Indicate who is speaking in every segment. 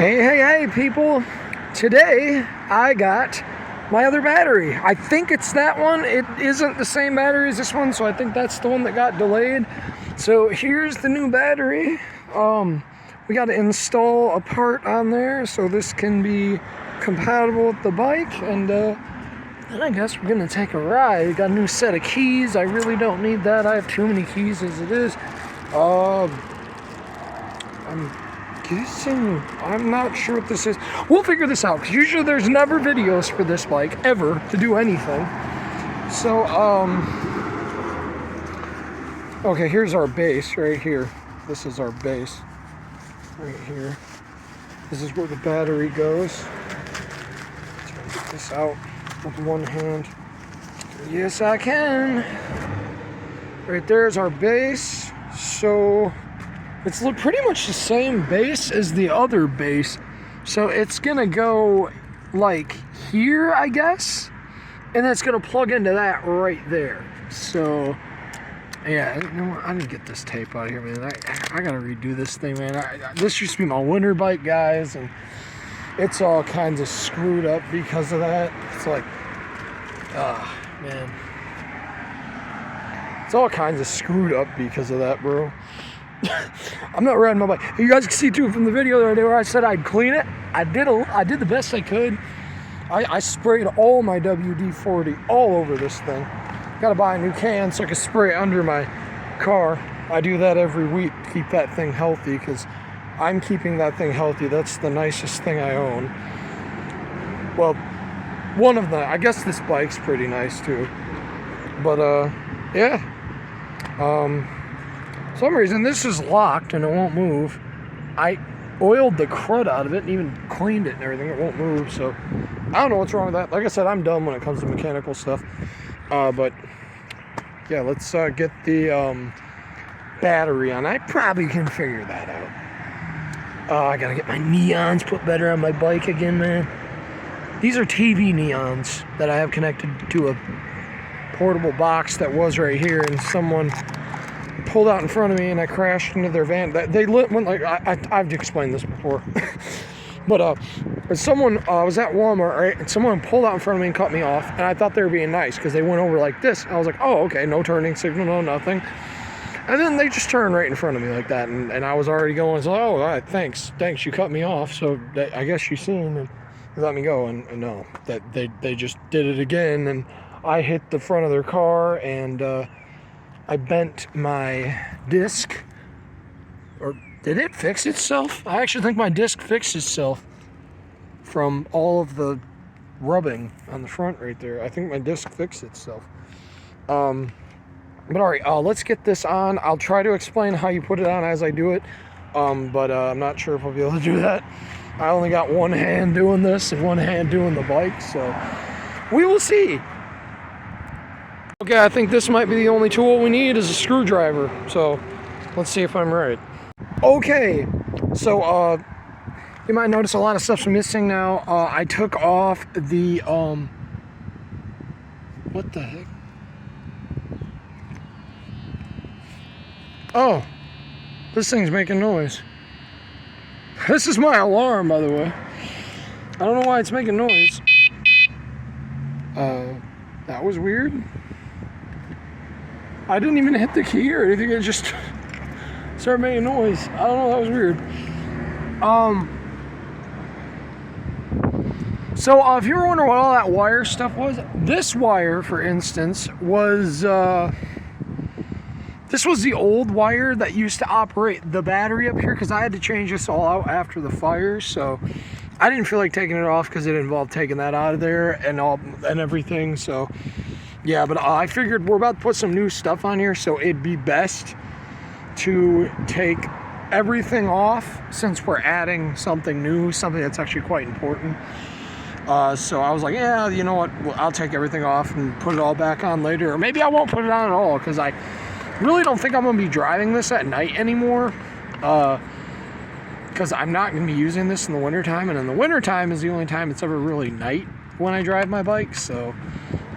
Speaker 1: Hey, people. Today, I got my other battery. I think it's that one. It isn't the same battery as this one, so I think that's the one that got delayed. So here's the new battery. We got to install a part on there so this can be compatible with the bike, and then I guess we're gonna take a ride. We got a new set of keys. I really don't need that. I have too many keys as it is. I'm not sure what this is. We'll figure this out, because usually there's never videos for this bike ever to do anything. So okay, here's our base right here. This is our base right here. This is where the battery goes. Try to get this out with one hand. Yes, I can. Right there's our base. So it's pretty much the same base as the other base. So it's gonna go like here, I guess, and it's gonna plug into that right there. So yeah, you know what? I didn't get this tape out of here, man. I gotta redo this thing, man. This used to be my winter bike, guys, and it's all kinds of screwed up because of that. It's like, man, it's all kinds of screwed up because of that, bro. I'm not riding my bike. You guys can see too from the video the other day where I said I'd clean it. I did the best I could. I sprayed all my WD-40 all over this thing. Gotta buy a new can so I can spray it under my car. I do that every week to keep that thing healthy, because I'm keeping that thing healthy. That's the nicest thing I own. Well, one of them. I guess this bike's pretty nice too. But yeah. For some reason this is locked and it won't move. I oiled the crud out of it and even cleaned it and everything. It won't move, so I don't know what's wrong with that. Like I said, I'm dumb when it comes to mechanical stuff. But yeah, let's get the battery on. I probably can figure that out. I gotta get my neons put better on my bike again, man. These are TV neons that I have connected to a portable box that was right here, and someone pulled out in front of me and I crashed into their van. They went like, I've explained this before. But someone was at Walmart, right, and someone pulled out in front of me and cut me off, and I thought they were being nice because they went over like this. I was like, oh, okay, no turning signal, no nothing. And then they just turned right in front of me like that, and I was already going, so, oh, all right, thanks, you cut me off, so I guess you seen and let me go. And no, that they just did it again, and I hit the front of their car, and I bent my disc. Or did it fix itself? I actually think my disc fixed itself from all of the rubbing on the front right there. I think my disc fixed itself. But alright, let's get this on. I'll try to explain how you put it on as I do it. But I'm not sure if I'll be able to do that. I only got one hand doing this and one hand doing the bike, so we will see. Okay, I think this might be the only tool we need is a screwdriver. So let's see if I'm right. Okay, so you might notice a lot of stuff's missing now. I took off the what the heck? Oh, this thing's making noise. This is my alarm, by the way. I don't know why it's making noise. That was weird. I didn't even hit the key or anything. It just started making noise. I don't know. That was weird. So if you're wondering what all that wire stuff was, this wire, for instance, was this was the old wire that used to operate the battery up here, because I had to change this all out after the fire. So I didn't feel like taking it off because it involved taking that out of there and everything. So yeah, but I figured we're about to put some new stuff on here, so it'd be best to take everything off since we're adding something new, something that's actually quite important. So I was like, yeah, you know what, well, I'll take everything off and put it all back on later. Or maybe I won't put it on at all, because I really don't think I'm going to be driving this at night anymore. Because I'm not going to be using this in the wintertime, and in the wintertime is the only time it's ever really night when I drive my bike, so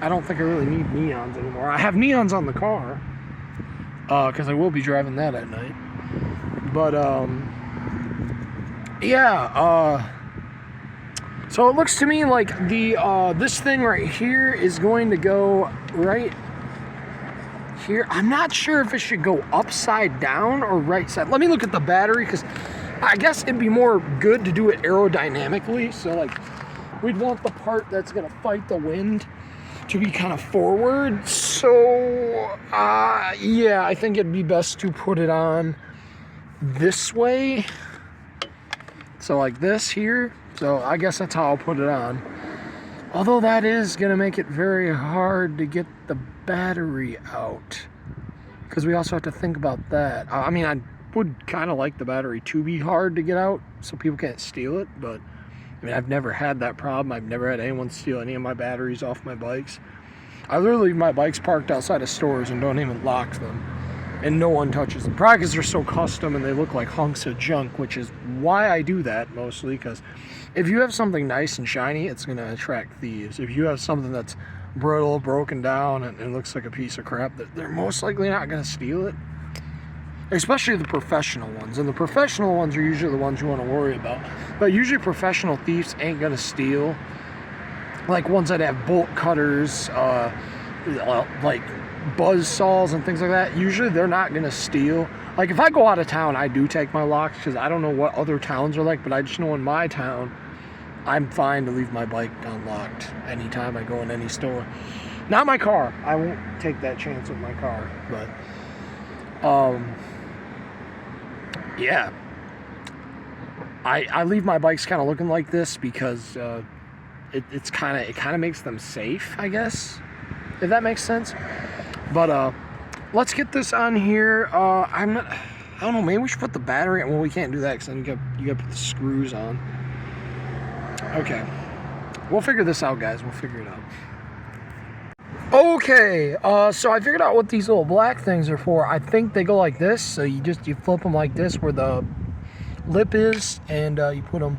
Speaker 1: I don't think I really need neons anymore. I have neons on the car, because I will be driving that at night. But Yeah, so it looks to me like the this thing right here is going to go right here. I'm not sure if it should go upside down or right side. Let me look at the battery, because I guess it'd be more good to do it aerodynamically. So like, we'd want the part that's gonna fight the wind to be kind of forward. So yeah, I think it'd be best to put it on this way. So like this here. So I guess that's how I'll put it on. Although that is gonna make it very hard to get the battery out, because we also have to think about that. I mean, I would kind of like the battery to be hard to get out so people can't steal it, but I mean, I've never had that problem. I've never had anyone steal any of my batteries off my bikes. I literally leave my bikes parked outside of stores and don't even lock them, and no one touches them. Probably because they're so custom and they look like hunks of junk, which is why I do that mostly, because if you have something nice and shiny, it's going to attract thieves. If you have something that's brittle, broken down, and it looks like a piece of crap, they're most likely not going to steal it. Especially the professional ones. And the professional ones are usually the ones you want to worry about. But usually professional thieves ain't going to steal. Like ones that have bolt cutters, like buzz saws and things like that. Usually they're not going to steal. Like if I go out of town, I do take my locks, because I don't know what other towns are like, but I just know in my town, I'm fine to leave my bike unlocked anytime I go in any store. Not my car. I won't take that chance with my car. But, yeah. I leave my bikes kind of looking like this because it kind of makes them safe, I guess, if that makes sense. But let's get this on here. I don't know. Maybe we should put the battery on. Well, we can't do that because then you got to put the screws on. Okay, we'll figure this out, guys. We'll figure it out. Okay, so I figured out what these little black things are for. I think they go like this. So you flip them like this where the lip is, and you put them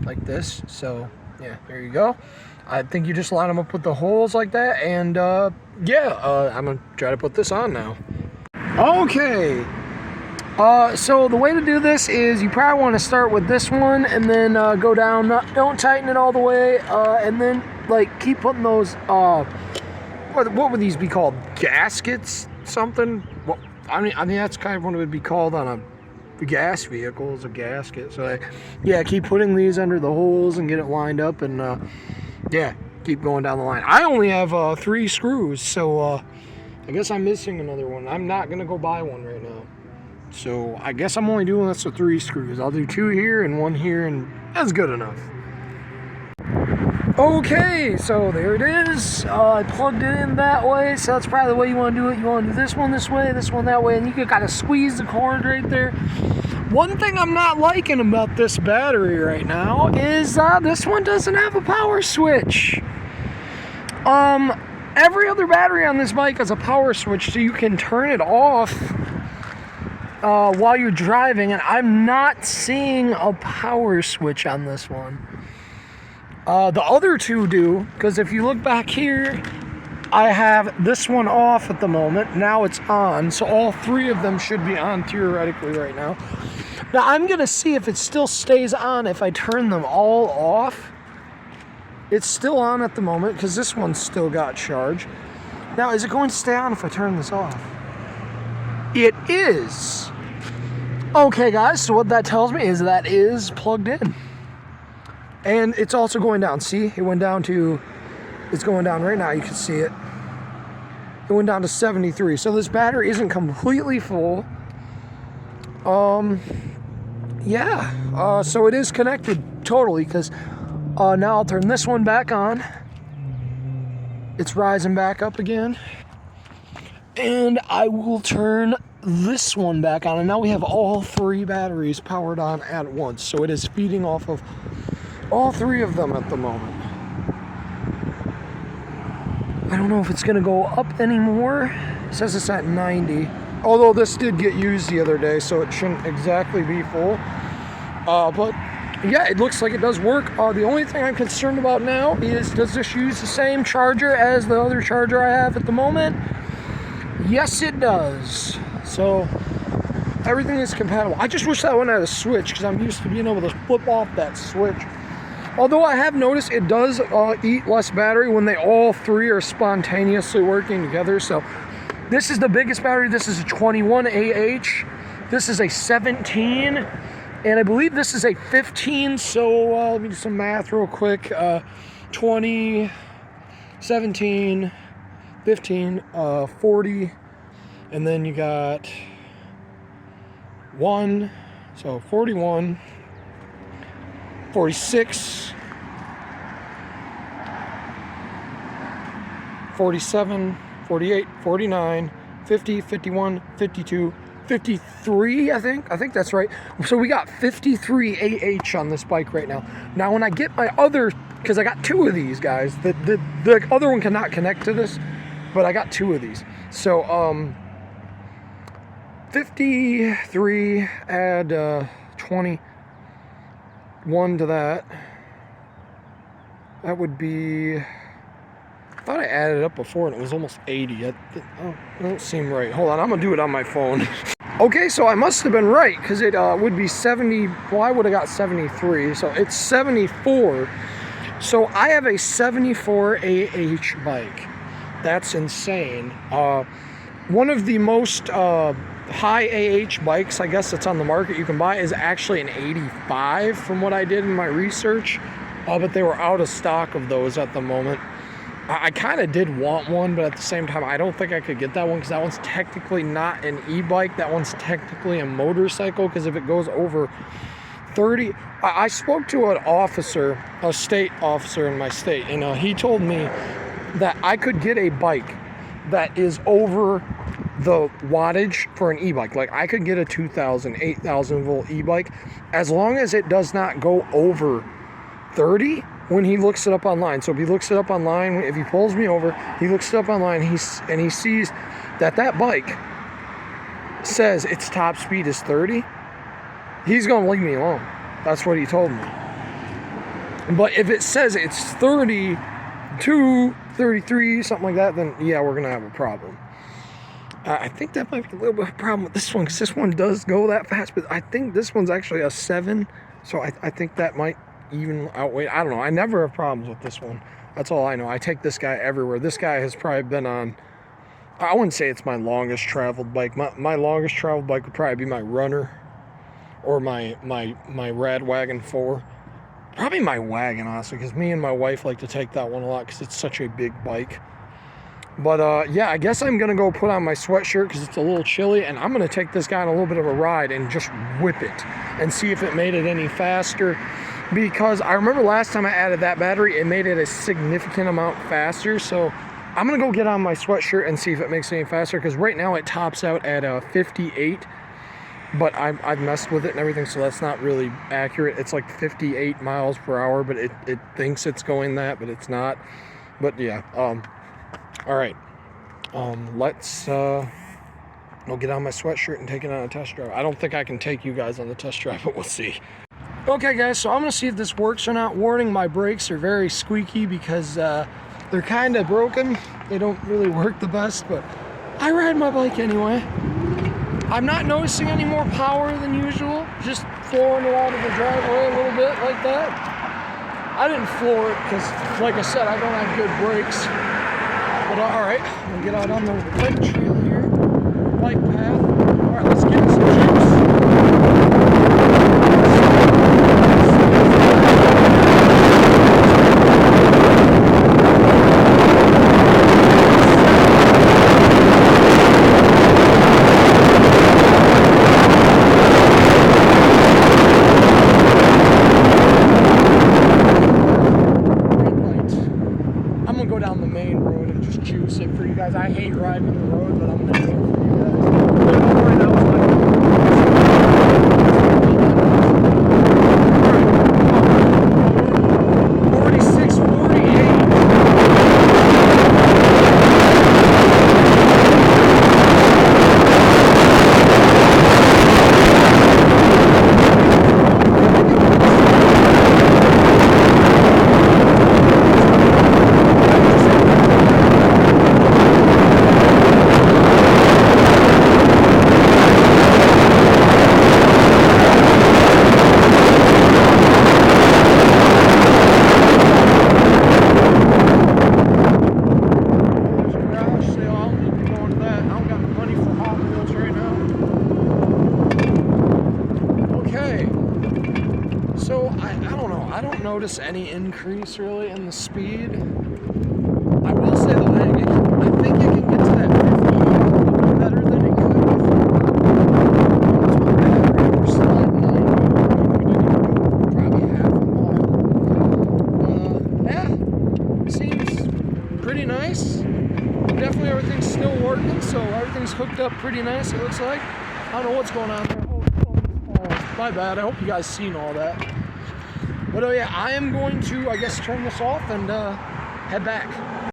Speaker 1: like this. So yeah, there you go. I think you just line them up with the holes like that, and yeah, I'm gonna try to put this on now. Okay. So the way to do this is you probably want to start with this one and then go down. Don't tighten it all the way, and then like keep putting those. What would these be called? Gaskets? Something? Well, I mean that's kind of what it would be called on a gas vehicle, is a gasket. So yeah, keep putting these under the holes and get it lined up, and yeah, keep going down the line. I only have 3 screws, so I guess I'm missing another one. I'm not gonna go buy one right now. So I guess I'm only doing this with 3 screws. I'll do 2 here and 1 here, and that's good enough. Okay, so there it is. I plugged it in that way, so that's probably the way you want to do it. You want to do this one this way, this one that way, and you can kind of squeeze the cord right there. One thing I'm not liking about this battery right now is this one doesn't have a power switch. Every other battery on this bike has a power switch, so you can turn it off while you're driving, and I'm not seeing a power switch on this one. The other 2 do, because if you look back here, I have this one off at the moment. Now it's on, so all 3 of them should be on theoretically right now. Now I'm going to see if it still stays on if I turn them all off. It's still on at the moment because this one's still got charge. Now, is it going to stay on if I turn this off? It is. Okay, guys, so what that tells me is that is plugged in. And it's also going down. See, it went down to, it's going down right now. You can see it. It went down to 73. So this battery isn't completely full. Yeah, so it is connected totally, because now I'll turn this one back on. It's rising back up again. And I will turn this one back on, and now we have all 3 batteries powered on at once. So it is feeding off of all 3 of them at the moment. I don't know if it's gonna go up anymore. It says it's at 90. Although this did get used the other day, so it shouldn't exactly be full. But yeah, it looks like it does work. The only thing I'm concerned about now is, does this use the same charger as the other charger I have at the moment? Yes, it does. So everything is compatible. I just wish that one had a switch because I'm used to being able to flip off that switch. Although I have noticed it does eat less battery when they all three are spontaneously working together. So this is the biggest battery. This is a 21 AH. This is a 17. And I believe this is a 15. So let me do some math real quick. 20, 17, 15, 40. And then you got 1. So 41. 46, 47, 48, 49, 50, 51, 52, 53, I think that's right. So we got 53 AH on this bike right now. Now when I get my other, because I got 2 of these guys, the other one cannot connect to this, but I got 2 of these. So 53, add 20, 1 to that would be, I thought I added it up before and it was almost 80. That don't seem right. Hold on, I'm gonna do it on my phone. Okay, so I must have been right because it would be 70. Well, I would have got 73, so it's 74. So I have a 74 AH bike. That's insane. One of the most high AH bikes, I guess, that's on the market you can buy is actually an 85 from what I did in my research, but they were out of stock of those at the moment. I kind of did want one, but at the same time I don't think I could get that one because that one's technically not an e-bike. That one's technically a motorcycle because if it goes over 30, I spoke to an officer, a state officer in my state, and he told me that I could get a bike that is over the wattage for an e-bike. Like I could get a 2,000, 8,000 volt e-bike as long as it does not go over 30 when he looks it up online. So if he looks it up online, if he pulls me over, he looks it up online, and he sees that bike says its top speed is 30, he's gonna leave me alone. That's what he told me. But if it says it's 32, 33, something like that, then yeah, we're gonna have a problem. I think that might be a little bit of a problem with this one because this one does go that fast, but I think this one's actually a 7, so I think that might even outweigh. I don't know. I never have problems with this one. That's all I know. I take this guy everywhere. This guy has probably been on, I wouldn't say it's my longest traveled bike. My longest traveled bike would probably be my Runner or my Rad Wagon 4. Probably my wagon, honestly, because me and my wife like to take that one a lot because it's such a big bike. But yeah, I guess I'm going to go put on my sweatshirt because it's a little chilly, and I'm going to take this guy on a little bit of a ride and just whip it and see if it made it any faster. Because I remember last time I added that battery, it made it a significant amount faster. So I'm going to go get on my sweatshirt and see if it makes it any faster, because right now it tops out at 58. But I've messed with it and everything, so that's not really accurate. It's like 58 miles per hour, but it thinks it's going that, but it's not. But yeah, all right, let's go get on my sweatshirt and take it on a test drive. I don't think I can take you guys on the test drive, but we'll see. Okay guys, so I'm gonna see if this works or not. Warning, my brakes are very squeaky because they're kind of broken. They don't really work the best, but I ride my bike anyway. I'm not noticing any more power than usual, just flooring it out of the driveway a little bit like that. I didn't floor it because, like I said, I don't have good brakes. But all right, we'll get out on the bike trail here, bike path. All right, let's get some juice. I hate riding on the road, but I'm going to do it for you guys. Right now, it's like 46, 48. notice any increase really in the speed. I will say though, I think it can get to that 50 a little better than it could before. That's what bad we're sliding 90. We didn't even go probably half a mile. Yeah, seems pretty nice. Definitely everything's still working, so everything's hooked up pretty nice, it looks like. I don't know what's going on there. Oh, my bad. I hope you guys seen all that. But oh yeah, I am going to, I guess, turn this off and head back.